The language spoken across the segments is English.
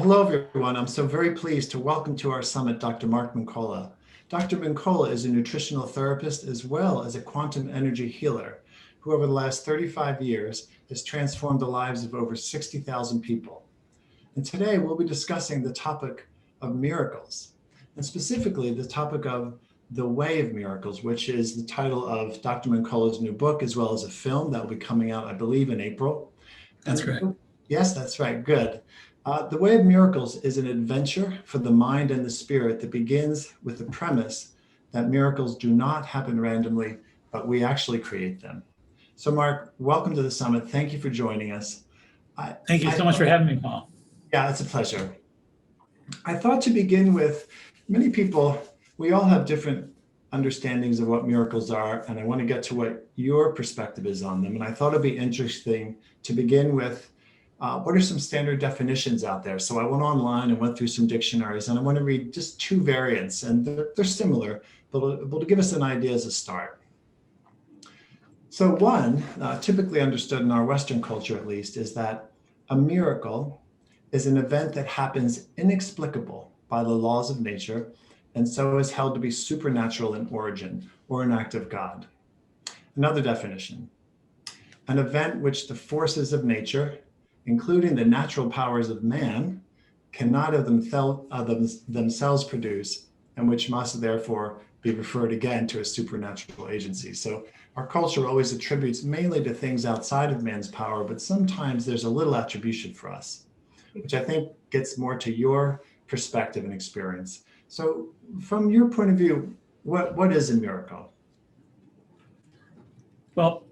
hello, everyone. I'm so very pleased to welcome to our summit Dr. Mark Mincolla. Dr. Mincolla is a nutritional therapist as well as a quantum energy healer who over the last 35 years has transformed the lives of over 60,000 people. And today we'll be discussing the topic of miracles, and specifically the topic of the way of miracles, which is the title of Dr. Mincolla's new book, as well as a film that will be coming out, I believe, in April. That's correct. Yes, that's right. Good. The Way of Miracles is an adventure for the mind and the spirit that begins with the premise that miracles do not happen randomly, but we actually create them. So, Mark, welcome to the summit. Thank you for joining us. Thank you so much for having me, Paul. Yeah, it's a pleasure. I thought to begin with, many people, we all have different understandings of what miracles are, and I want to get to what your perspective is on them. And I thought it'd be interesting to begin with, what are some standard definitions out there? So I went online and went through some dictionaries, and I want to read just two variants, and they're similar, but to give us an idea as a start. So one, typically understood in our Western culture at least, is that a miracle is an event that happens inexplicable by the laws of nature, and so is held to be supernatural in origin or an act of God. Another definition, an event which the forces of nature, including the natural powers of man, cannot of themselves produce, and which must therefore be referred again to a supernatural agency. So our culture always attributes mainly to things outside of man's power, but sometimes there's a little attribution for us, which I think gets more to your perspective and experience. So from your point of view, what is a miracle? Well,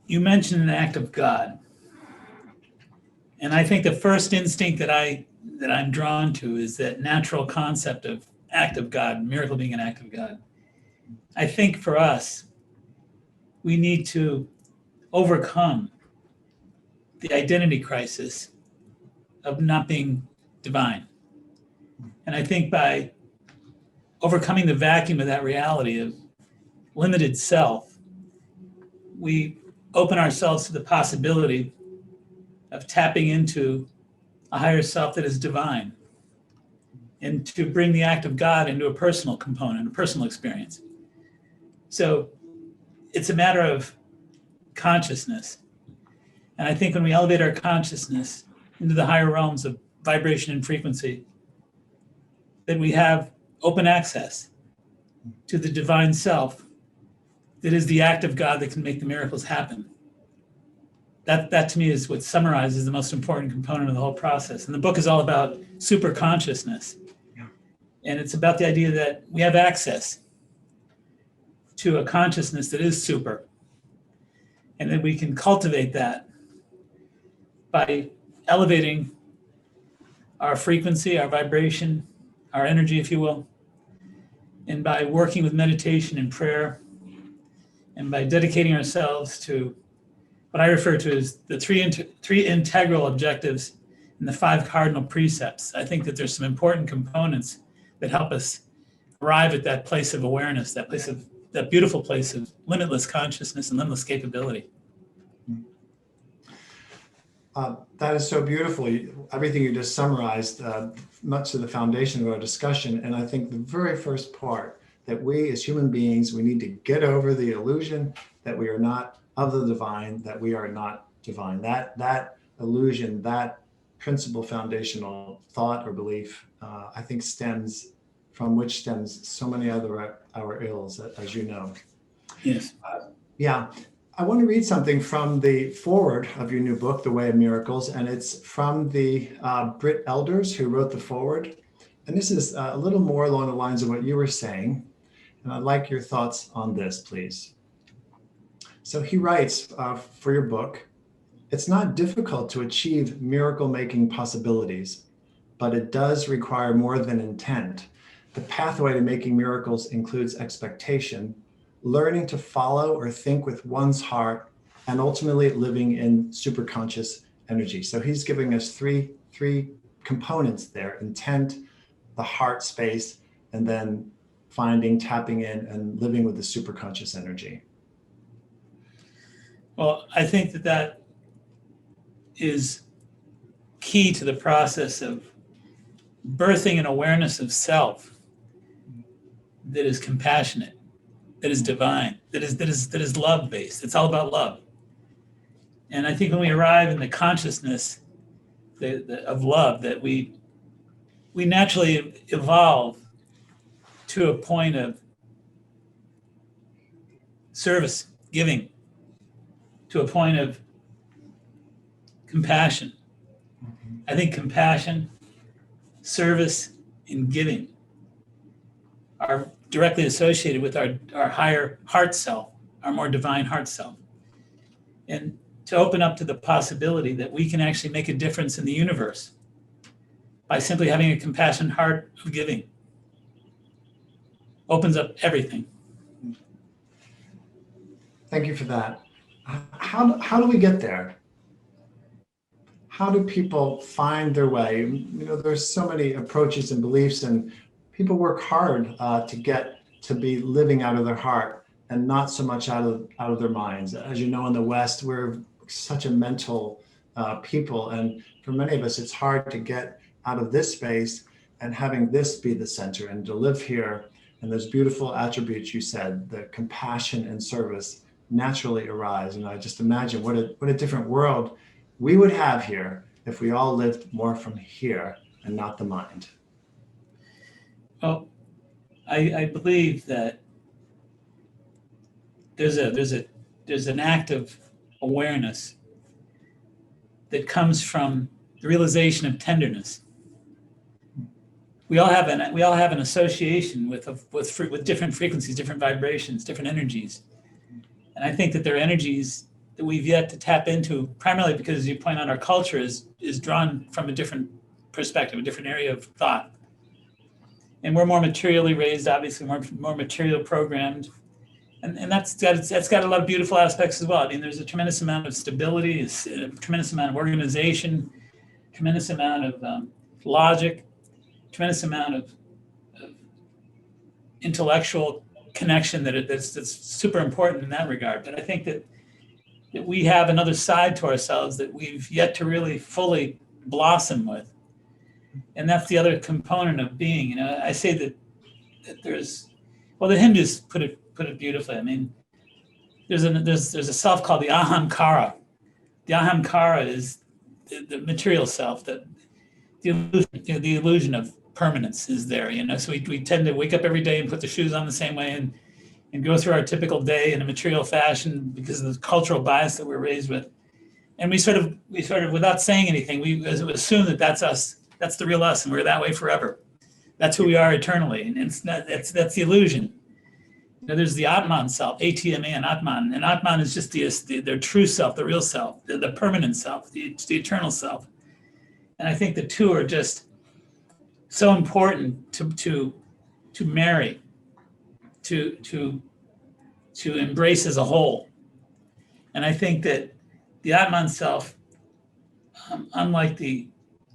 you mentioned an act of God. And I think the first instinct that I'm drawn to is that natural concept of act of God, miracle being an act of God. I think for us, we need to overcome the identity crisis of not being divine. And I think by overcoming the vacuum of that reality of limited self, we open ourselves to the possibility of tapping into a higher self that is divine, and to bring the act of God into a personal component, a personal experience. So it's a matter of consciousness. And I think when we elevate our consciousness into the higher realms of vibration and frequency, that we have open access to the divine self that is the act of God that can make the miracles happen. That to me is what summarizes the most important component of the whole process. And the book is all about super consciousness. Yeah. And it's about the idea that we have access to a consciousness that is super, and that we can cultivate that by elevating our frequency, our vibration, our energy, if you will, and by working with meditation and prayer, and by dedicating ourselves to what I refer to as the three integral objectives and the 5 cardinal precepts. I think that there's some important components that help us arrive at that place of awareness, that beautiful place of limitless consciousness and limitless capability. That is so beautiful. Everything you just summarized, much of the foundation of our discussion. And I think the very first part that we as human beings, we need to get over the illusion that we are not of the divine, that we are not divine. That illusion, that principal foundational thought or belief, I think stems so many other our ills, as you know. Yes. Yeah. I want to read something from the foreword of your new book, The Way of Miracles, and it's from the Brit elders who wrote the foreword. And this is a little more along the lines of what you were saying. And I'd like your thoughts on this, please. So he writes for your book, it's not difficult to achieve miracle-making possibilities, but it does require more than intent. The pathway to making miracles includes expectation, learning to follow or think with one's heart, and ultimately living in superconscious energy. So he's giving us three components there: intent, the heart space, and then tapping in and living with the superconscious energy. Well, I think that is key to the process of birthing an awareness of self that is compassionate, that is divine, that is love based. It's all about love. And I think when we arrive in the consciousness of love, that we naturally evolve to a point of service, giving, to a point of compassion. I think compassion, service, and giving are directly associated with our higher heart self, our more divine heart self. And to open up to the possibility that we can actually make a difference in the universe by simply having a compassionate heart of giving. Opens up everything. Thank you for that. How do we get there? How do people find their way? You know, there's so many approaches and beliefs, and people work hard to get to be living out of their heart and not so much out of their minds. As you know, in the West, we're such a mental people, and for many of us, it's hard to get out of this space and having this be the center and to live here. And those beautiful attributes you said, the compassion and service, naturally arise. And I just imagine what a different world we would have here if we all lived more from here and not the mind. Well, I believe that there's an act of awareness that comes from the realization of tenderness. We all have an association with different frequencies, different vibrations, different energies. And I think that there are energies that we've yet to tap into, primarily because, as you point out, our culture is drawn from a different perspective, a different area of thought. And we're more materially raised, obviously, more material programmed. And that's got a lot of beautiful aspects as well. I mean, there's a tremendous amount of stability, a tremendous amount of organization, tremendous amount of logic, tremendous amount of intellectual connection that's super important in that regard. But I think that we have another side to ourselves that we've yet to really fully blossom with. And that's the other component of being. You know, I say that the Hindus put it beautifully. I mean, there's a self called the Ahankara. The Ahankara is the material self, that the illusion of permanence is there. You know, so we tend to wake up every day and put the shoes on the same way and go through our typical day in a material fashion because of the cultural bias that we're raised with. And we sort of without saying anything, we assume that that's us. That's the real us, and we're that way forever. That's who we are eternally, and that's the illusion. You know, there's the Atman self, ATMAN, Atman, and Atman is just their true self, the real self, the permanent self, the eternal self. And I think the two are just so important to marry, to embrace as a whole. And I think that the Atman self, unlike the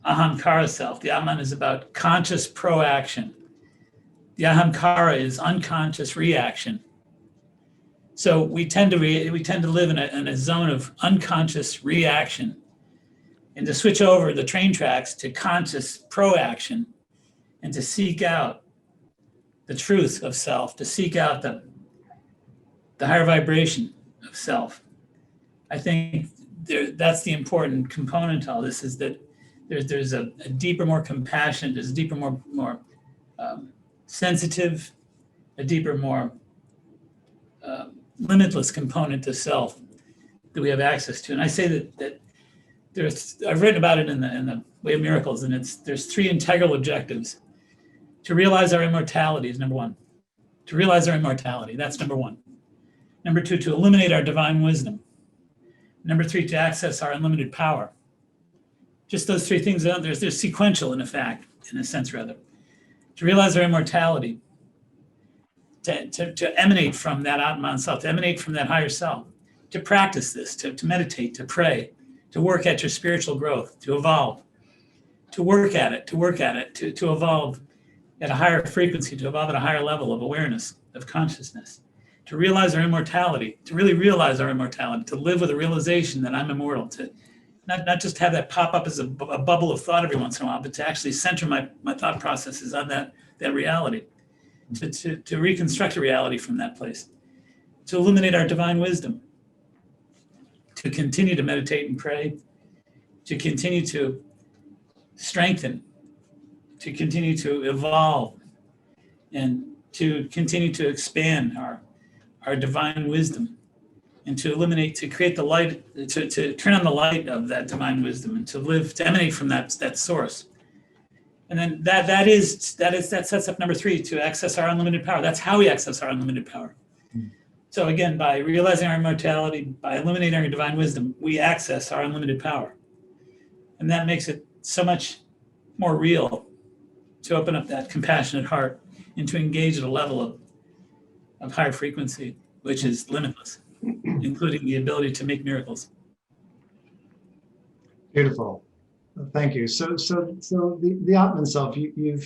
Ahankara self, the Atman is about conscious proaction. The Ahankara is unconscious reaction. So we tend to live in a zone of unconscious reaction, and to switch over the train tracks to conscious proaction, and to seek out the truth of self, to seek out the higher vibration of self. I think that's the important component to all this, is that there's a deeper, more compassionate, there's a deeper, more sensitive, a deeper, more limitless component to self that we have access to. And I say that I've written about it in the Way of Miracles, and there's three integral objectives. To realize our immortality is number one. To realize our immortality, that's number one. Number two, to eliminate our divine wisdom. Number three, to access our unlimited power. Just those three things, they're sequential in a sense rather. To realize our immortality, to emanate from that Atman self, to emanate from that higher self, to practice this, to meditate, to pray, to work at your spiritual growth, to evolve, to work at it, to evolve at a higher frequency, to evolve at a higher level of awareness, of consciousness, to realize our immortality, to really realize our immortality, to live with a realization that I'm immortal, not just have that pop up as a bubble of thought every once in a while, but to actually center my thought processes on that reality, to reconstruct a reality from that place, to illuminate our divine wisdom, to continue to meditate and pray, to continue to strengthen, to continue to evolve, and to continue to expand our divine wisdom, and to illuminate, to create the light, to turn on the light of that divine wisdom, and to emanate from that source. And then that sets up number 3, to access our unlimited power. That's how we access our unlimited power. So again, by realizing our immortality, by illuminating our divine wisdom, we access our unlimited power. And that makes it so much more real to open up that compassionate heart and to engage at a level of higher frequency, which is limitless, including the ability to make miracles. Beautiful. Thank you. So the Atman self, you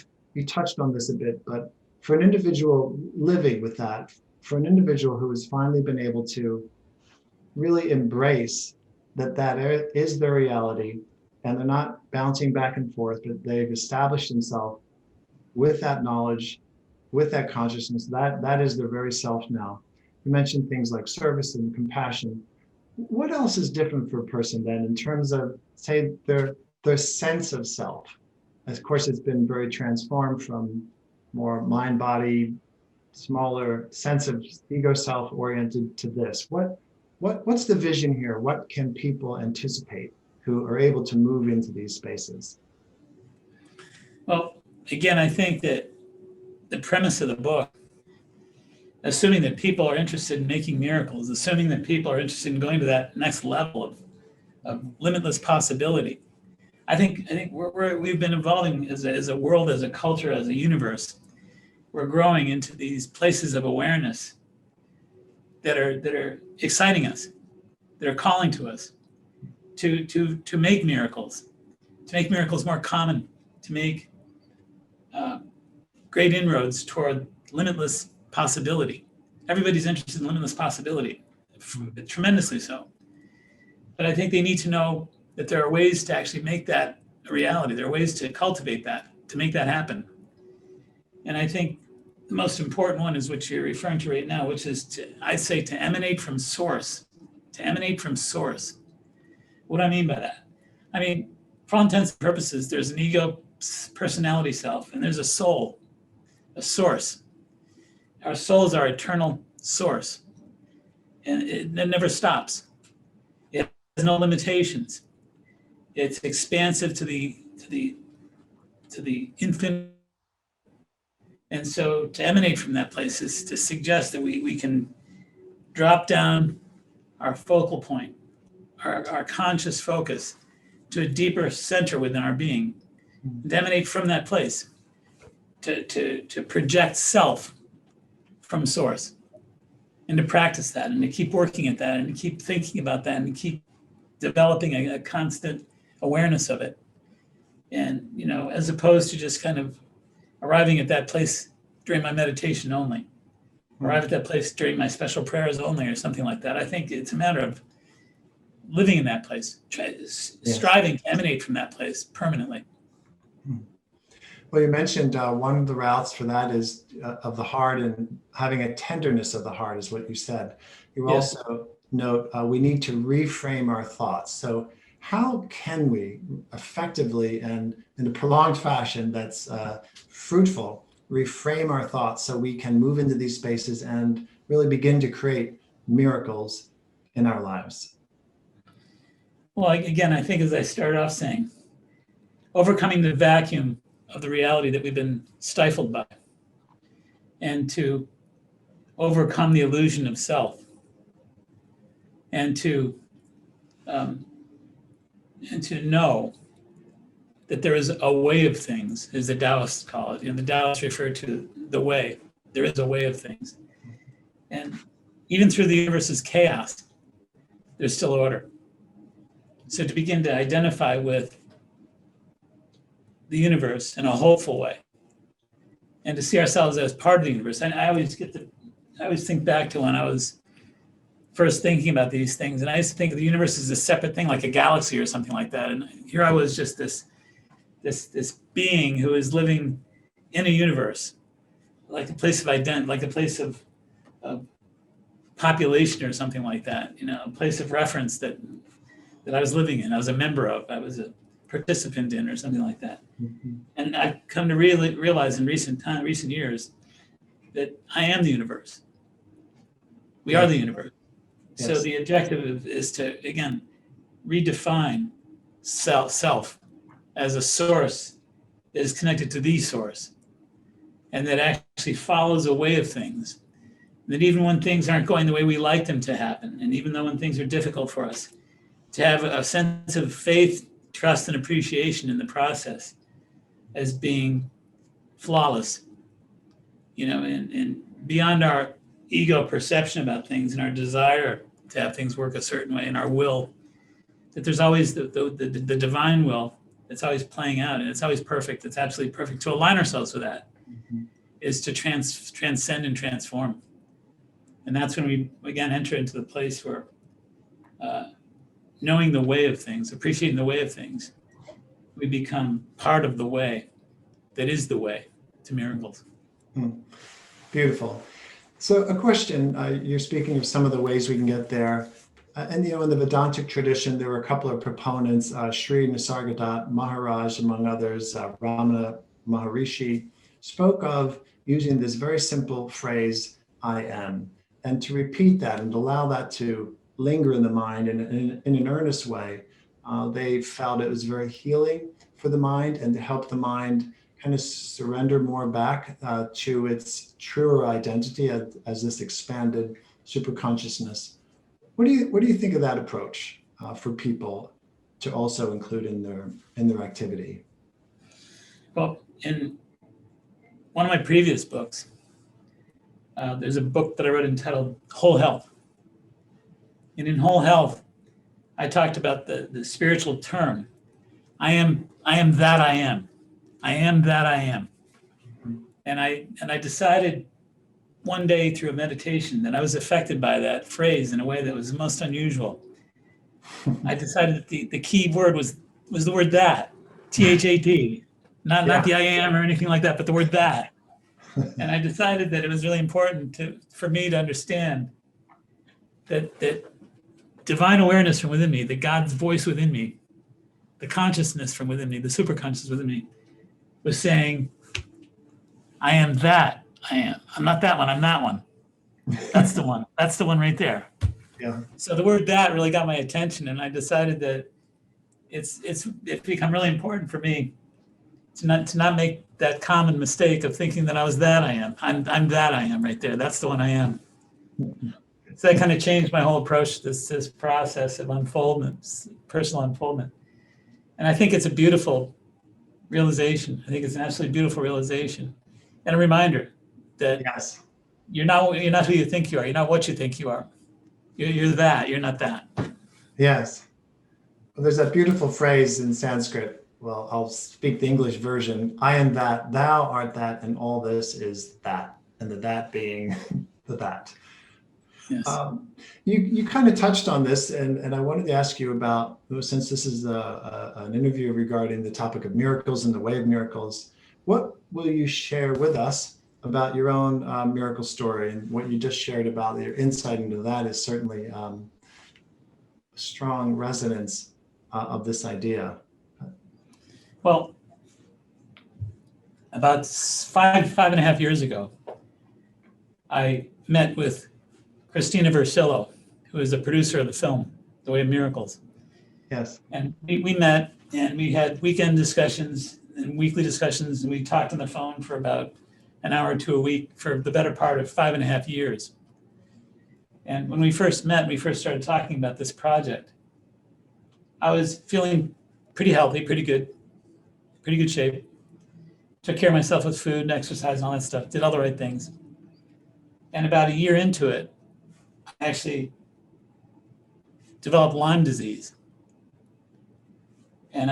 touched on this a bit, but for an individual living with that, for an individual who has finally been able to really embrace that is their reality, and they're not bouncing back and forth, but they've established themselves with that knowledge, with that consciousness, that is their very self now. You mentioned things like service and compassion. What else is different for a person then in terms of, say, their sense of self? Of course, it's been very transformed from more mind, body, smaller sense of ego self oriented to this. What's the vision here? What can people anticipate who are able to move into these spaces? Well, again, I think that the premise of the book, assuming that people are interested in making miracles, assuming that people are interested in going to that next level of limitless possibility, I think we've been evolving as a world, as a culture, as a universe. We're growing into these places of awareness that are exciting us, that are calling to us to make miracles more common, to make great inroads toward limitless possibility. Everybody's interested in limitless possibility, tremendously so. But I think they need to know that there are ways to actually make that a reality. There are ways to cultivate that, to make that happen. And I think the most important one is what you're referring to right now, which is I'd say to emanate from source, to emanate from source. What do I mean by that? I mean, for all intents and purposes, there's an ego personality self, and there's a soul, a source. Our soul is our eternal source, and it never stops. It has no limitations. It's expansive to the infinite. And so to emanate from that place is to suggest that we can drop down our focal point, our conscious focus to a deeper center within our being, and to emanate from that place, to project self from source, and to practice that, and to keep working at that, and to keep thinking about that, and to keep developing a constant awareness of it. And, as opposed to just kind of arriving at that place during my meditation only, arrive at that place during my special prayers only, or something like that. I think it's a matter of living in that place, striving to emanate from that place permanently. Well, you mentioned one of the routes for that is of the heart, and having a tenderness of the heart is what you said. You also note we need to reframe our thoughts. So how can we effectively and in a prolonged fashion that's fruitful reframe our thoughts so we can move into these spaces and really begin to create miracles in our lives? Well, again, I think as I started off saying, overcoming the vacuum of the reality that we've been stifled by, and to overcome the illusion of self, and to know that there is a way of things, as the Taoists call it. The Taoists refer to the way. There is a way of things. And even through the universe's chaos, there's still order. So to begin to identify with the universe in a hopeful way, and to see ourselves as part of the universe. And I always think back to when I was first thinking about these things. And I used to think of the universe as a separate thing, like a galaxy or something like that. And here I was, just this being who is living in a universe, like a place of identity, like a place of population or something like that, a place of reference that I was living in, I was a member of, I was a participant in, or something like that. Mm-hmm. And I've come to really realize in recent years that I am the universe. We are the universe. Yes. So the objective is to, again, redefine self as a source that is connected to the source, and that actually follows a way of things. That even when things aren't going the way we like them to happen, and even though when things are difficult for us, to have a sense of faith, trust, and appreciation in the process as being flawless, and beyond our ego perception about things and our desire to have things work a certain way, and our will, that there's always the divine will that's always playing out, and it's always perfect. It's absolutely perfect. To align ourselves with that is to transcend and transform. And that's when we, again, enter into the place where knowing the way of things, appreciating the way of things, we become part of the way that is the way to miracles. Beautiful. So a question, you're speaking of some of the ways we can get there. And in the Vedantic tradition, there were a couple of proponents, Sri Nisargadatta Maharaj, among others, Ramana Maharishi, spoke of using this very simple phrase, I am, and to repeat that and allow that to linger in the mind in an earnest way. They felt it was very healing for the mind, and to help the mind kind of surrender more back to its truer identity as this expanded superconsciousness. What do you think of that approach for people to also include in their activity? Well, in one of my previous books, there's a book that I wrote entitled Whole Health. And in Whole Health, I talked about the spiritual term. I am that I am. I am that I am. And I decided one day through a meditation that I was affected by that phrase in a way that was most unusual. I decided that the key word was the word that, THAT, not the I am or anything like that, but the word that. And I decided that it was really important for me to understand that divine awareness from within me, the God's voice within me, the consciousness from within me, the superconscious within me, was saying, I am that I am. I'm not that one, I'm that one. That's the one. That's the one right there. Yeah. So the word that really got my attention, and I decided that it's become really important for me to not make that common mistake of thinking that I was that I am. I'm that I am right there. That's the one I am. So that kind of changed my whole approach to this process of unfoldment, personal unfoldment. And I think it's a beautiful realization. I think it's an absolutely beautiful realization, and a reminder that Yes. you're not who you think you are. You're not what you think you are. You're that. You're not that. Yes. Well, there's that beautiful phrase in Sanskrit. Well, I'll speak the English version. I am that, thou art that, and all this is that. And the that being the that. Yes. You kind of touched on this, and I wanted to ask you about, since this is an interview regarding the topic of miracles and the way of miracles, what will you share with us about your own miracle story? And what you just shared about your insight into that is certainly a strong resonance of this idea. Well, about five and a half years ago, I met with Christina Versillo, who is the producer of the film, The Way of Miracles. Yes. And we met, and we had weekend discussions and weekly discussions, and we talked on the phone for about an hour or two a week for the better part of 5.5 years. And when we first met, we first started talking about this project, I was feeling pretty healthy, pretty good shape. Took care of myself with food and exercise and all that stuff, did all the right things. And about a year into it, I actually developed Lyme disease. And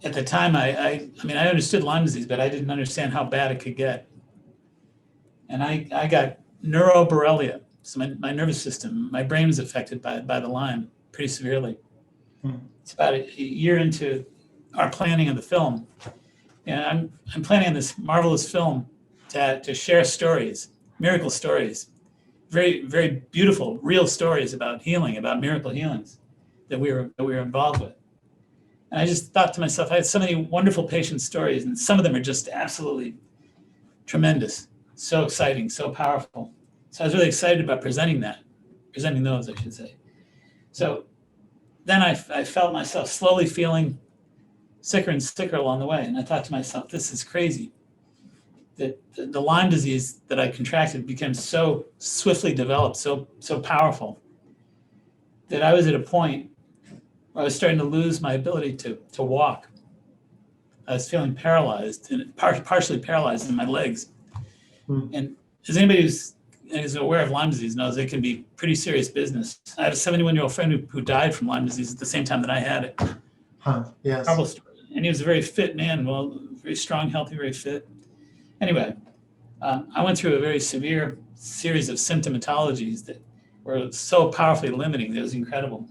at the time, I understood Lyme disease, but I didn't understand how bad it could get. And I got neuroborrelia, So my nervous system, my brain was affected by the Lyme pretty severely. It's about a year into our planning of the film. And I'm planning on this marvelous film to share stories, miracle stories, very, very beautiful, real stories about healing, about miracle healings that we were involved with. And I just thought to myself, I had so many wonderful patient stories, and some of them are just absolutely tremendous, so exciting, so powerful. So I was really excited about presenting those, I should say. So then I felt myself slowly feeling sicker and sicker along the way. And I thought to myself, this is crazy. That the Lyme disease that I contracted became so swiftly developed, so powerful, that I was at a point where I was starting to lose my ability to walk. I was feeling paralyzed, and partially paralyzed in my legs. And as anybody who's aware of Lyme disease knows, it can be pretty serious business. I have a 71-year-old friend who died from Lyme disease at the same time that I had it. Yes. Horrible story. And he was a very fit man, well, very strong, healthy, very fit. Anyway, I went through a very severe series of symptomatologies that were so powerfully limiting that it was incredible.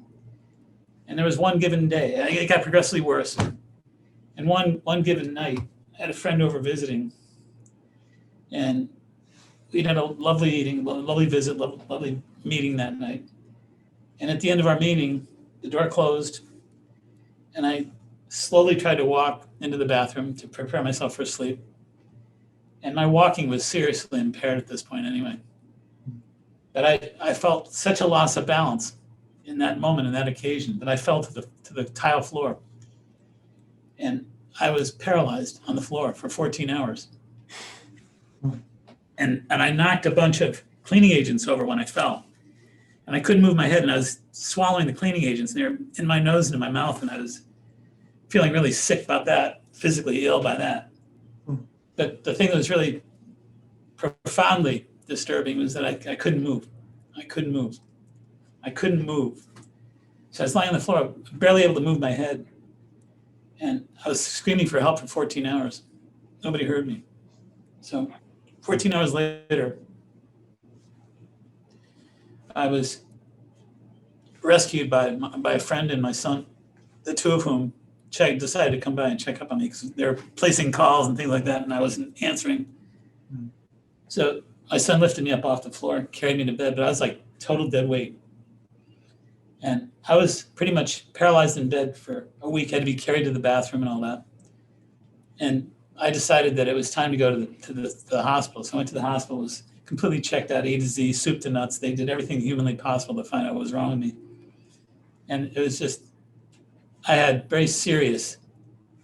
And there was one given day, it got progressively worse. And one given night, I had a friend over visiting, and we had a lovely visit, lovely meeting that night. And at the end of our meeting, the door closed, and I slowly tried to walk into the bathroom to prepare myself for sleep. And my walking was seriously impaired at this point anyway. But I felt such a loss of balance in that moment, in that occasion, that I fell to the tile floor. And I was paralyzed on the floor for 14 hours. And I knocked a bunch of cleaning agents over when I fell. And I couldn't move my head, and I was swallowing the cleaning agents, and they were in my nose and in my mouth, and I was feeling really sick about that, physically ill by that. But the thing that was really profoundly disturbing was that I couldn't move. I couldn't move. So I was lying on the floor, barely able to move my head. And I was screaming for help for 14 hours. Nobody heard me. So 14 hours later, I was rescued by a friend and my son, the two of whom decided to come by and check up on me because they were placing calls and things like that, and I wasn't answering. So my son lifted me up off the floor and carried me to bed, but I was like total dead weight. And I was pretty much paralyzed in bed for a week. I had to be carried to the bathroom and all that. And I decided that it was time to go to the hospital. So I went to the hospital, was completely checked out, A to Z, soup to nuts. They did everything humanly possible to find out what was wrong with me. And it was just, I had very serious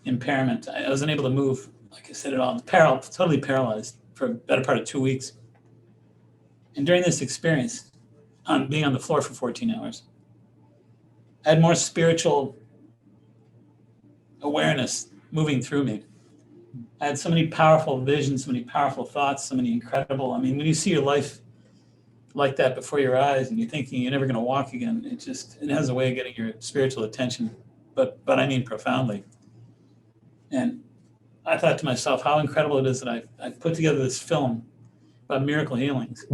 impairment. I wasn't able to move, like I said, at all. I was totally paralyzed for a better part of 2 weeks. And during this experience, being on the floor for 14 hours, I had more spiritual awareness moving through me. I had so many powerful visions, so many powerful thoughts, so many incredible. I mean, when you see your life like that before your eyes and you're thinking you're never going to walk again, it has a way of getting your spiritual attention, but I mean profoundly. And I thought to myself, how incredible it is that I put together this film about miracle healings.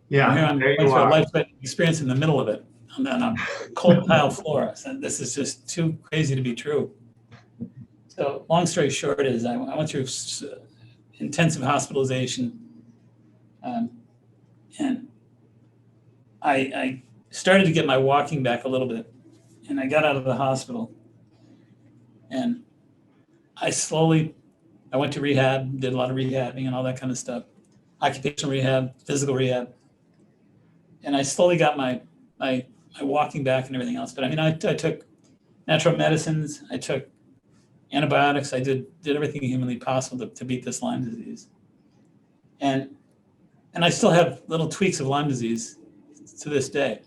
Yeah, and here I'm going through a life-threatening experience in the middle of it on a cold tile floor. I said, this is just too crazy to be true. So long story short is I went through intensive hospitalization, and I started to get my walking back a little bit, and I got out of the hospital, and I went to rehab, did a lot of rehabbing and all that kind of stuff, occupational rehab, physical rehab, and I slowly got my walking back and everything else. But I mean, I took natural medicines, I took antibiotics, I did everything humanly possible to beat this Lyme disease. And I still have little tweaks of Lyme disease to this day.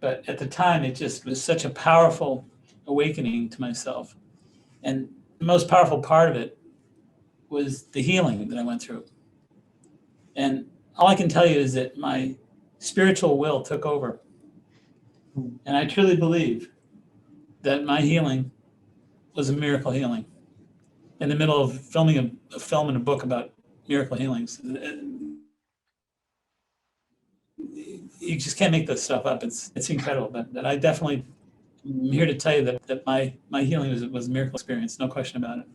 But at the time, it just was such a powerful awakening to myself. And the most powerful part of it was the healing that I went through. And all I can tell you is that my spiritual will took over. And I truly believe that my healing was a miracle healing in the middle of filming a film and a book about miracle healings. you just can't make this stuff up. It's incredible. But I definitely am here to tell you that my healing was a miracle experience, no question about it.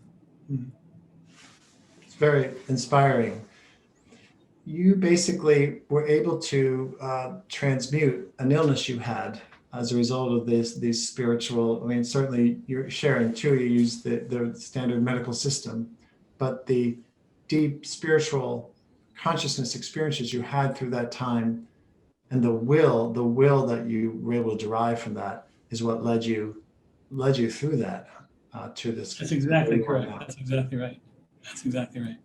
It's very inspiring. You basically were able to transmute an illness you had as a result of these spiritual, I mean, certainly you're sharing too, you use the standard medical system, but the deep spiritual consciousness experiences you had through that time and the will that you were able to derive from that is what led you through that to this. That's exactly correct. That's exactly right. That's exactly right.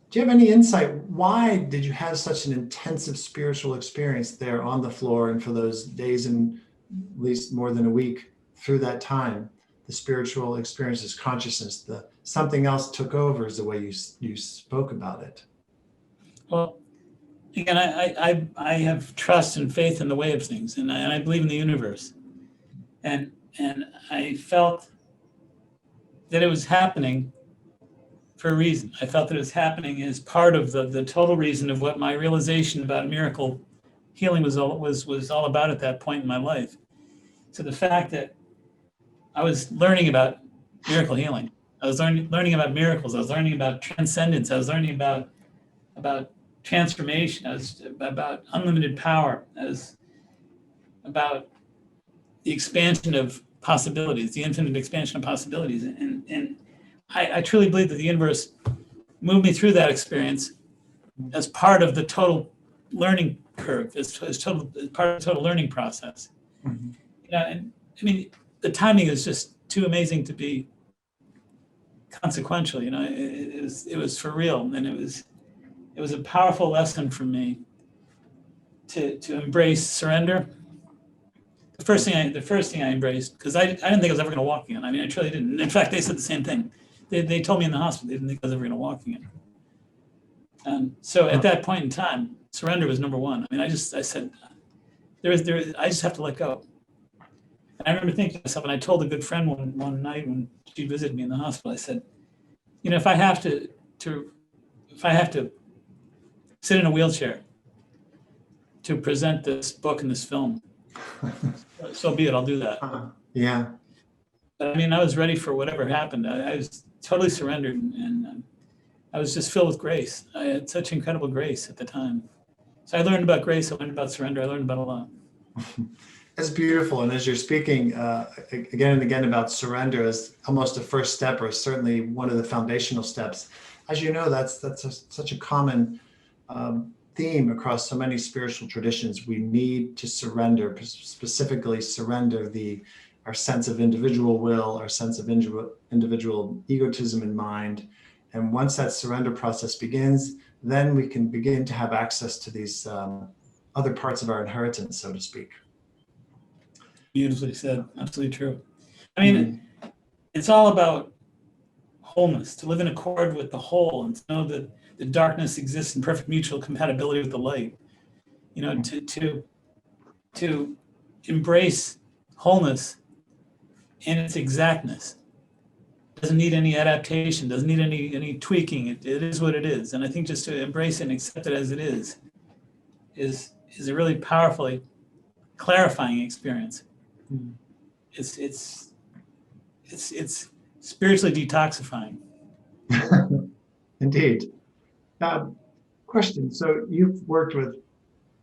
Do you have any insight? Why did you have such an intensive spiritual experience there on the floor and for those days and at least more than a week through that time? The spiritual experiences, consciousness, the something else took over is the way you spoke about it. Well, again, I have trust and faith in the way of things, and I believe in the universe, and I felt that it was happening for a reason. I felt that it was happening as part of the total reason of what my realization about miracle healing was all about at that point in my life. So the fact that I was learning about miracle healing, I was learning about miracles, I was learning about transcendence, I was learning about transformation, I was about unlimited power, I was about the expansion of possibilities, the infinite expansion of possibilities, and I truly believe that the universe moved me through that experience as part of the total learning curve, as part of the total learning process. Mm-hmm. And I mean, the timing is just too amazing to be consequential. It was for real, and it was a powerful lesson for me to embrace surrender. The first thing I embraced, because I didn't think I was ever going to walk again. I mean, I truly didn't. In fact, they said the same thing. They told me in the hospital they didn't think I was ever going to walk again. And so at that point in time, surrender was number one. I mean, I said, I just have to let go. And I remember thinking to myself, and I told a good friend one night when she visited me in the hospital, I said, if I have to sit in a wheelchair to present this book and this film, so be it, I'll do that. Yeah. But I mean, I was ready for whatever happened. I was totally surrendered, and I was just filled with grace. I had such incredible grace at the time. So I learned about grace, I learned about surrender, I learned about a lot. That's beautiful. And as you're speaking again and again about surrender as almost a first step, or certainly one of the foundational steps, as you know, that's such a common theme across so many spiritual traditions. We need to surrender, specifically surrender our sense of individual will, our sense of individual egotism in mind. And once that surrender process begins, then we can begin to have access to these other parts of our inheritance, so to speak. Beautifully said. Absolutely true. I mean, it's all about wholeness, to live in accord with the whole and to know that the darkness exists in perfect mutual compatibility with the light. To embrace wholeness in its exactness. Doesn't need any adaptation, doesn't need any tweaking. It is what it is. And I think just to embrace it and accept it as it is a really powerfully clarifying experience. It's spiritually detoxifying. Indeed. Question. So you've worked with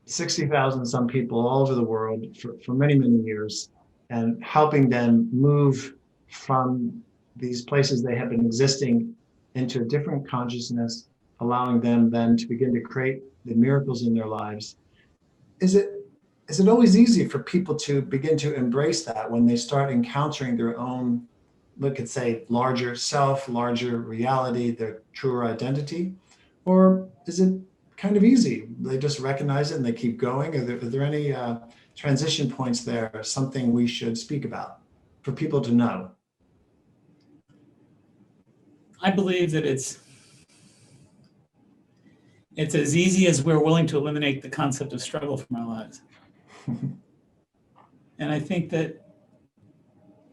60,000 some people all over the world for many, many years, and helping them move from these places they have been existing into a different consciousness, allowing them then to begin to create the miracles in their lives. Is it always easy for people to begin to embrace that when they start encountering their own, we could say, larger self, larger reality, their truer identity? Or is it kind of easy? They just recognize it and they keep going? Are there any transition points there, something we should speak about for people to know? I believe that it's as easy as we're willing to eliminate the concept of struggle from our lives. And I think that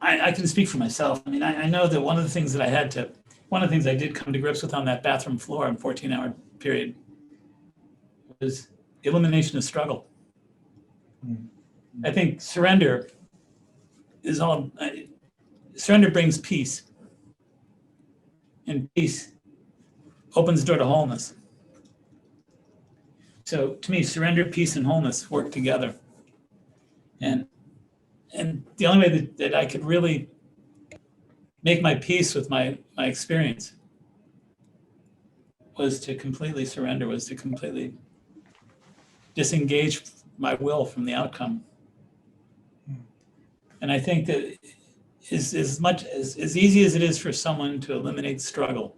I can speak for myself. I mean, I know that one of the things I did come to grips with on that bathroom floor in a 14-hour period was elimination of struggle. I think surrender surrender brings peace, and peace opens the door to wholeness. So to me, surrender, peace, and wholeness work together. And the only way that I could really make my peace with my experience was to completely surrender, was to completely disengage my will from the outcome. And I think that is as much as easy as it is for someone to eliminate struggle,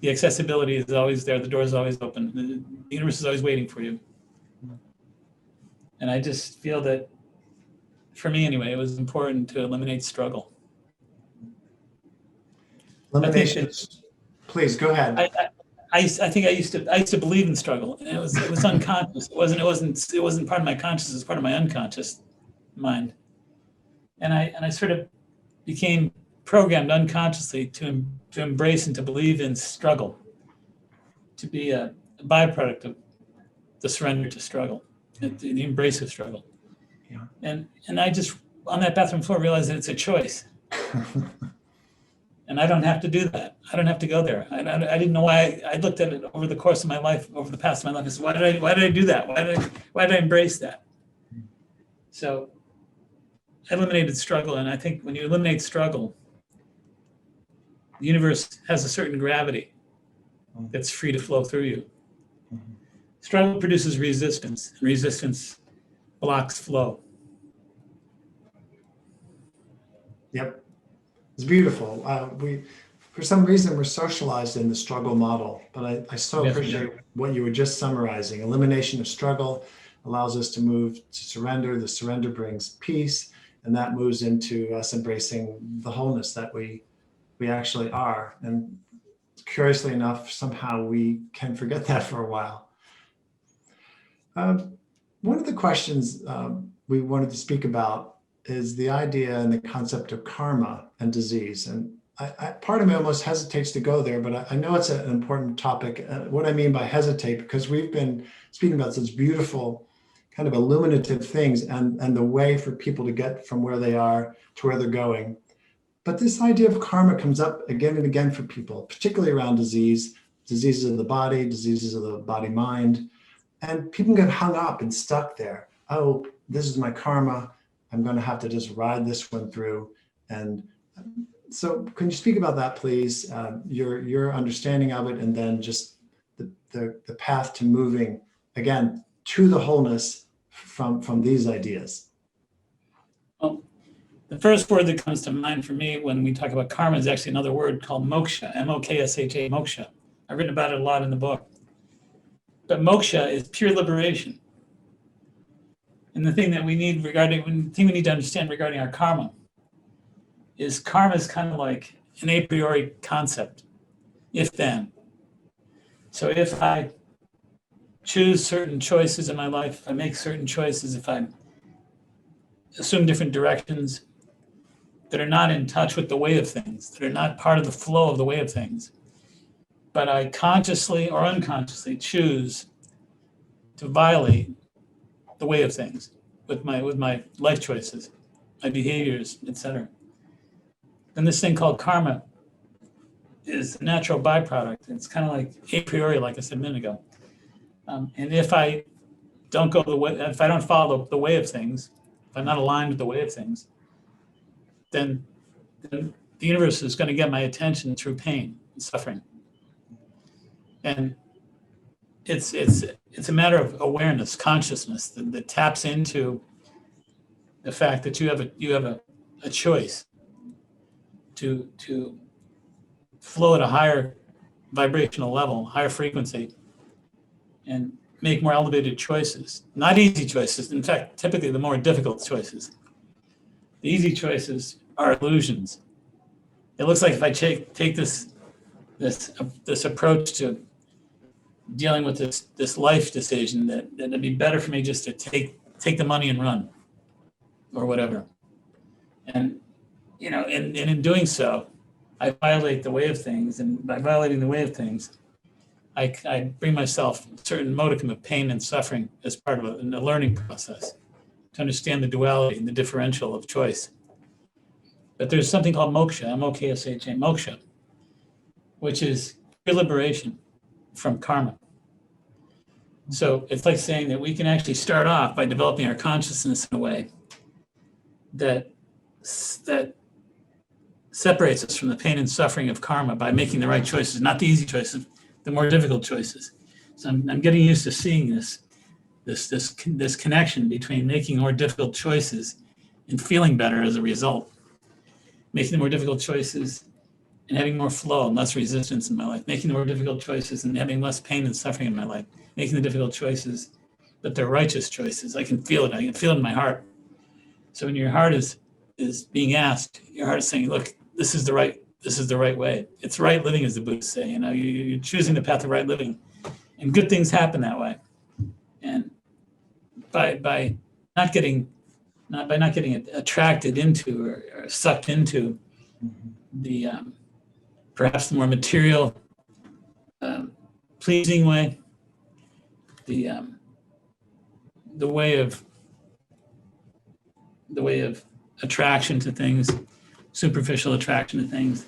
the accessibility is always there, the door is always open, the universe is always waiting for you. And I just feel that, for me anyway, it was important to eliminate struggle. Elimination. Please go ahead. I think I used to believe in struggle, and it was unconscious. It wasn't part of my consciousness. It was part of my unconscious mind, and I sort of became programmed unconsciously to embrace and to believe in struggle, to be a byproduct of the surrender to struggle, the embrace of struggle. Yeah. And I just, on that bathroom floor, realized that it's a choice. And I don't have to do that. I don't have to go there. I didn't know why. I looked at it over the course of my life, over the past of my life. I said, why did I do that? Why did I embrace that? So I eliminated struggle. And I think when you eliminate struggle, the universe has a certain gravity that's free to flow through you. Struggle produces resistance, and resistance blocks flow. Yep. It's beautiful. For some reason, we're socialized in the struggle model, but I so appreciate what you were just summarizing. Elimination of struggle allows us to move to surrender. The surrender brings peace, and that moves into us embracing the wholeness that we actually are. And curiously enough, somehow we can forget that for a while. One of the questions we wanted to speak about is the idea and the concept of karma and disease. And part of me almost hesitates to go there, but I know it's an important topic. What I mean by hesitate, because we've been speaking about such beautiful kind of illuminative things and the way for people to get from where they are to where they're going. But this idea of karma comes up again and again for people, particularly around diseases of the body, diseases of the body-mind. And people get hung up and stuck there. Oh, this is my karma. I'm going to have to just ride this one through. And so can you speak about that, please? Your understanding of it, and then just the path to moving, again, to the wholeness from these ideas. Well, the first word that comes to mind for me when we talk about karma is actually another word called moksha, M-O-K-S-H-A, moksha. I've written about it a lot in the book. But moksha is pure liberation. And the thing that we need to understand regarding our karma is kind of like an a priori concept, if then. So if I choose certain choices in my life, if I make certain choices, if I assume different directions that are not in touch with the way of things, that are not part of the flow of the way of things, but I consciously or unconsciously choose to violate the way of things with my life choices, my behaviors, etc. And this thing called karma is a natural byproduct. It's kind of like a priori, like I said a minute ago. And if I don't if I don't follow the way of things, if I'm not aligned with the way of things, then the universe is going to get my attention through pain and suffering. And it's a matter of awareness, consciousness that taps into the fact that you have a choice to flow at a higher vibrational level, higher frequency, and make more elevated choices. Not easy choices. In fact, typically the more difficult choices. The easy choices are illusions. It looks like if I take this approach to dealing with this life decision, that it'd be better for me just to take the money and run, or whatever. And in doing so, I violate the way of things, and by violating the way of things, I bring myself a certain modicum of pain and suffering as part of a learning process to understand the duality and the differential of choice. But there's something called moksha, M-O-K-S-H-A, moksha, which is pure liberation from karma. So it's like saying that we can actually start off by developing our consciousness in a way that separates us from the pain and suffering of karma by making the right choices, not the easy choices, the more difficult choices. So I'm getting used to seeing this connection between making more difficult choices and feeling better as a result, making the more difficult choices and having more flow and less resistance in my life, making the more difficult choices and having less pain and suffering in my life, making the difficult choices, but they're righteous choices. I can feel it. I can feel it in my heart. So when your heart is being asked, your heart is saying, look, this is the right way. It's right living, as the Buddhists say. You're choosing the path of right living. And good things happen that way. And by not getting attracted into or sucked into the perhaps the more material, pleasing way, the way of attraction to things, superficial attraction to things,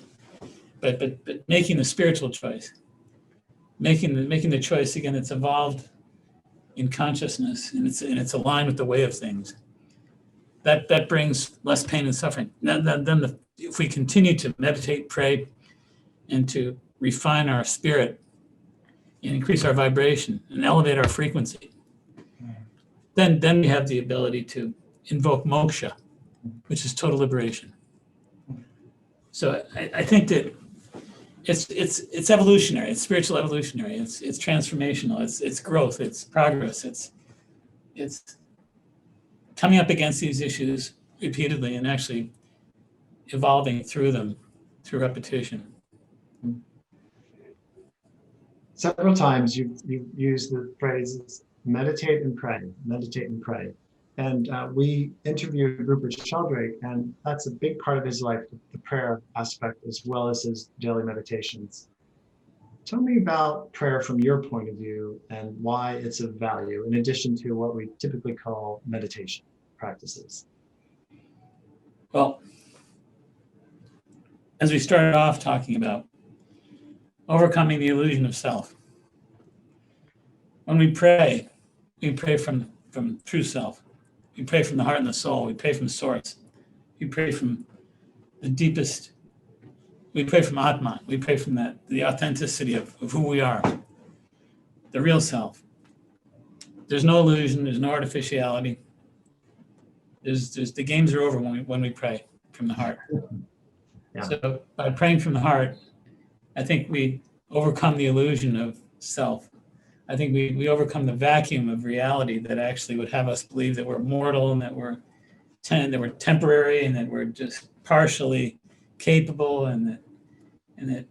but making the spiritual choice, making the choice again that's evolved in consciousness and it's aligned with the way of things. That brings less pain and suffering. Then if we continue to meditate, pray, and to refine our spirit and increase our vibration and elevate our frequency, then we have the ability to invoke moksha, which is total liberation. So I think that it's evolutionary, it's spiritual evolutionary, it's transformational, it's growth, it's progress, it's coming up against these issues repeatedly and actually evolving through them through repetition. Several times you've used the phrases meditate and pray, meditate and pray. And we interviewed Rupert Sheldrake, and that's a big part of his life, the prayer aspect, as well as his daily meditations. Tell me about prayer from your point of view and why it's of value, in addition to what we typically call meditation practices. Well, as we started off talking about, overcoming the illusion of self. When we pray from true self. We pray from the heart and the soul. We pray from source. We pray from the deepest. We pray from Atman. We pray from the authenticity of who we are, the real self. There's no illusion. There's no artificiality. There's the games are over when we pray from the heart. Yeah. So by praying from the heart, I think we overcome the illusion of self. I think we overcome the vacuum of reality that actually would have us believe that we're mortal and that we're temporary and that we're just partially capable and that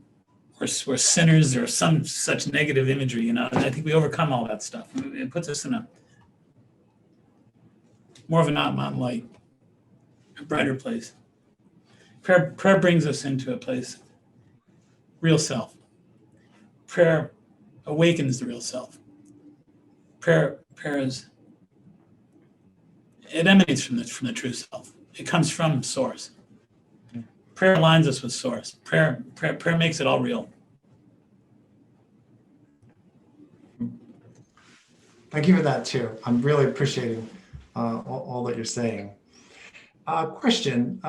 we're sinners or some such negative imagery, And I think we overcome all that stuff. It puts us in a more of an Atman light, a brighter place. Prayer brings us into a place, real self. Prayer awakens the real self. Prayer is, it emanates from the true self. It comes from source. Prayer aligns us with source. Prayer makes it all real. Thank you for that too. I'm really appreciating all that you're saying. Question.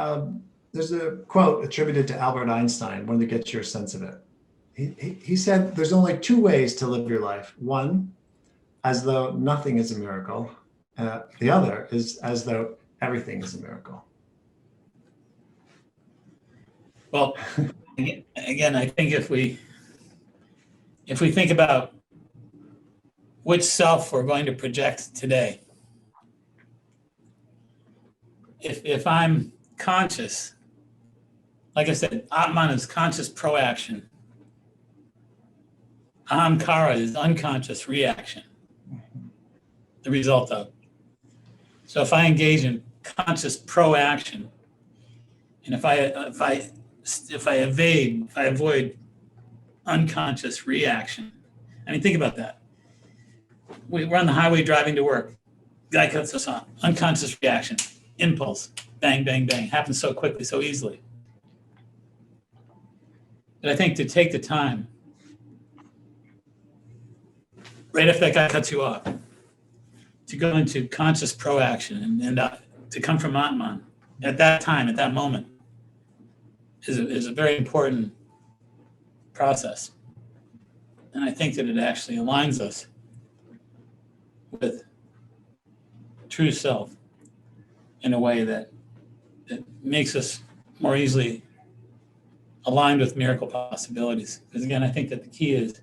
There's a quote attributed to Albert Einstein. Wanted to get your sense of it. He said, there's only two ways to live your life. One, as though nothing is a miracle. The other is as though everything is a miracle. Well, again, I think if we think about which self we're going to project today, if I'm conscious, like I said, Atman is conscious proaction. Ahankara is unconscious reaction, the result of. So if I engage in conscious proaction, and if I avoid unconscious reaction, I mean, think about that. We're on the highway driving to work. Guy cuts us off. Unconscious reaction, impulse, bang, bang, bang. Happens so quickly, so easily. But I think to take the time, right after that guy cuts you off, to go into conscious proaction and to come from Atman at that time, at that moment, is a very important process. And I think that it actually aligns us with true self in a way that makes us more easily aligned with miracle possibilities. Because again, I think that the key is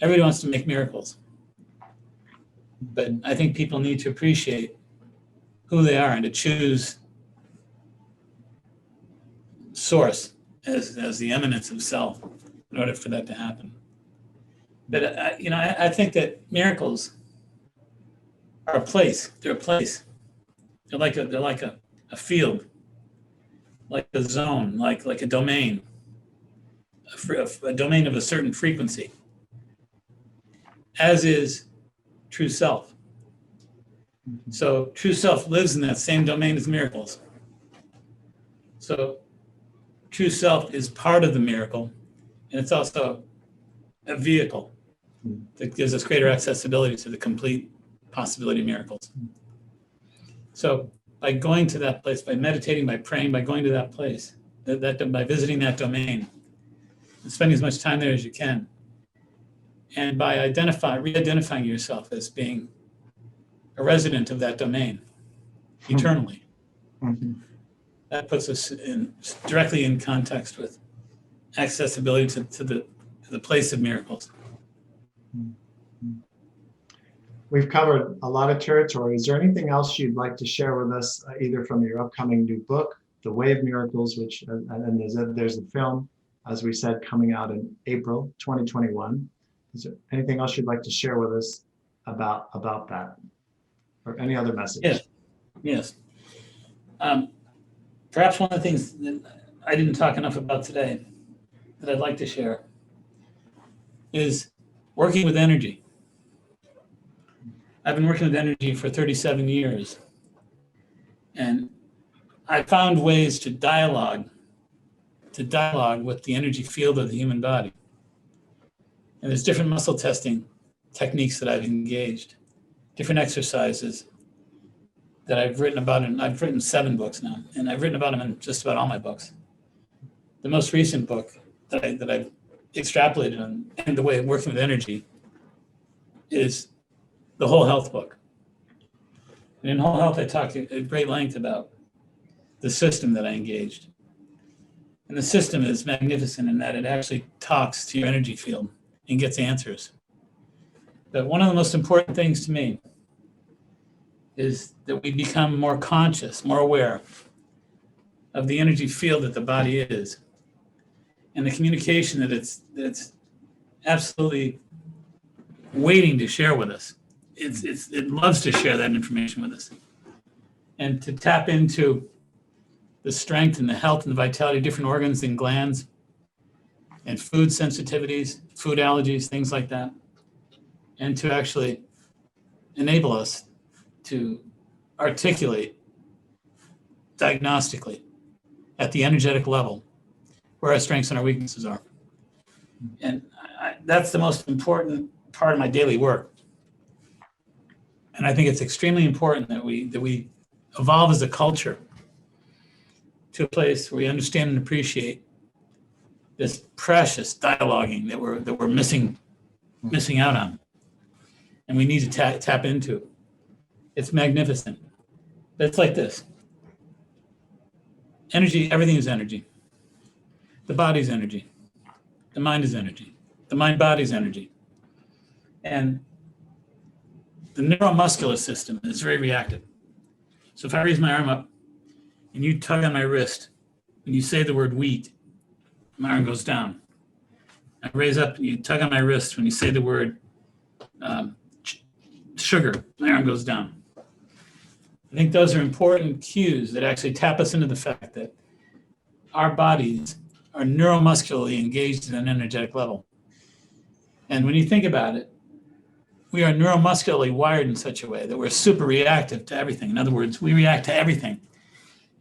everybody wants to make miracles. But I think people need to appreciate who they are and to choose source as the eminence of self in order for that to happen. But I think that miracles are a place. They're a place. They're like a field, like a zone, like a domain, a domain of a certain frequency, as is true self. So true self lives in that same domain as miracles. So true self is part of the miracle, and it's also a vehicle that gives us greater accessibility to the complete possibility of miracles. So by going to that place, by meditating, by praying, by going to that place, by visiting that domain, and spending as much time there as you can, and by re-identifying yourself as being a resident of that domain eternally, that puts us directly in context with accessibility to the place of miracles. We've covered a lot of territory. Is there anything else you'd like to share with us, either from your upcoming new book, The Way of Miracles, which and there's the film, as we said, coming out in April 2021. Is there anything else you'd like to share with us about that, or any other message? Yes. Perhaps one of the things that I didn't talk enough about today that I'd like to share is working with energy. I've been working with energy for 37 years, and I found ways to dialogue with the energy field of the human body. And there's different muscle testing techniques that I've engaged, different exercises that I've written about, and I've written 7 books now, and I've written about them in just about all my books. The most recent book that I've extrapolated on and the way of working with energy is the Whole Health book. And in Whole Health, I talked at great length about the system that I engaged. And the system is magnificent in that it actually talks to your energy field and gets answers. But one of the most important things to me is that we become more conscious, more aware of the energy field that the body is, and the communication that it's absolutely waiting to share with us. It loves to share that information with us, and to tap into the strength and the health and the vitality of different organs and glands and food sensitivities, food allergies, things like that, and to actually enable us to articulate diagnostically at the energetic level where our strengths and our weaknesses are. And that's the most important part of my daily work. And I think it's extremely important that we evolve as a culture to a place where we understand and appreciate this precious dialoguing that we're missing out on, and we need to tap into. It's magnificent. But it's like this. Energy, everything is energy. The body's energy. The mind is energy. The mind-body's energy. And the neuromuscular system is very reactive. So if I raise my arm up and you tug on my wrist, when you say the word wheat, my arm goes down. I raise up and you tug on my wrist when you say the word sugar, my arm goes down. I think those are important cues that actually tap us into the fact that our bodies are neuromuscularly engaged at an energetic level. And when you think about it, we are neuromuscularly wired in such a way that we're super reactive to everything. In other words, we react to everything.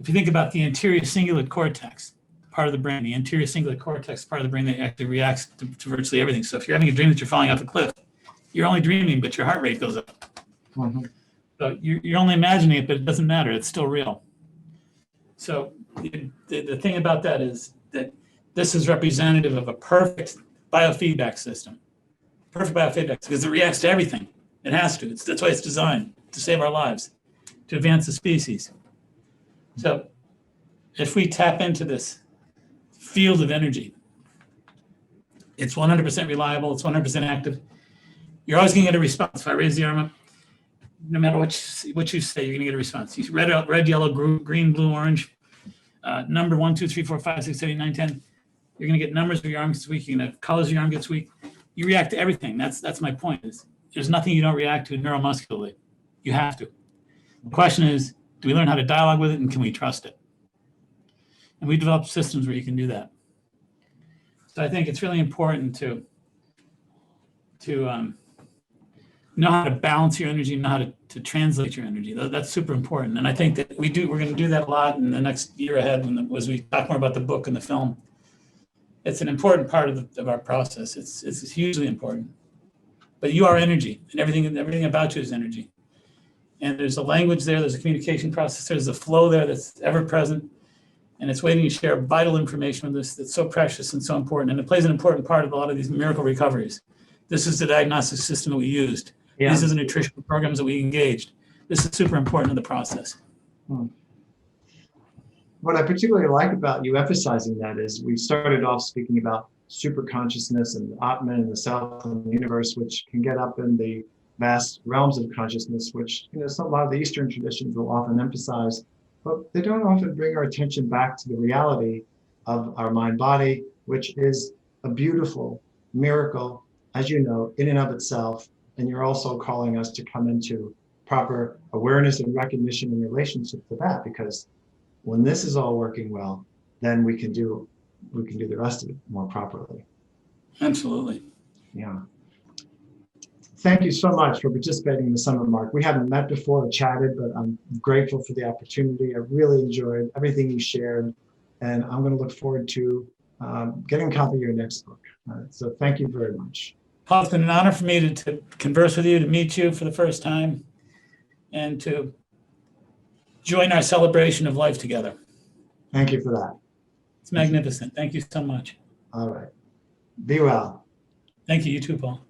If you think about the anterior cingulate cortex, part of the brain, the anterior cingulate cortex, part of the brain that actually reacts to virtually everything. So if you're having a dream that you're falling off a cliff, you're only dreaming, but your heart rate goes up. Mhm. So you're only imagining it, but it doesn't matter. It's still real. So the thing about that is that this is representative of a perfect biofeedback system. Perfect biofeedback because it reacts to everything. It has to. That's why it's designed to save our lives, to advance the species. So if we tap into this field of energy, it's 100% reliable. It's 100% active. You're always going to get a response. If I raise the arm up, no matter what you say, you're going to get a response. You red, yellow, green, blue, orange. Number 1, 2, 3, 4, 5, 6, 7, 8, 9, 10. You're going to get numbers of your arm gets weak. You're going to have colors of your arm gets weak. You react to everything. That's my point. Is there's nothing you don't react to neuromuscularly. You have to. The question is, do we learn how to dialogue with it, and can we trust it? And we develop systems where you can do that. So I think it's really important to know how to balance your energy, know how to translate your energy. That's super important. And I think that we're going to do that a lot in the next year ahead as we talk more about the book and the film. It's an important part of our process. It's hugely important. But you are energy, and everything about you is energy. And there's a language there, there's a communication process, there's a flow there that's ever present, and it's waiting to share vital information with us that's so precious and so important. And it plays an important part of a lot of these miracle recoveries. This is the diagnostic system that we used. Yeah. These are the nutritional programs that we engaged. This is super important in the process. What I particularly like about you emphasizing that is we started off speaking about super consciousness and Atman and the self and the universe, which can get up in the vast realms of consciousness, which a lot of the Eastern traditions will often emphasize, but they don't often bring our attention back to the reality of our mind-body, which is a beautiful miracle, as you know, in and of itself. And you're also calling us to come into proper awareness and recognition in relationship to that, because when this is all working well, then we can do the rest of it more properly. Absolutely. Yeah. Thank you so much for participating in the Summer Mark. We haven't met before or chatted, but I'm grateful for the opportunity. I really enjoyed everything you shared, and I'm going to look forward to getting a copy of your next book. So thank you very much. Paul, it's been an honor for me to converse with you, to meet you for the first time, and to join our celebration of life together. Thank you for that. It's magnificent. Thank you so much. All right. Be well. Thank you. You too, Paul.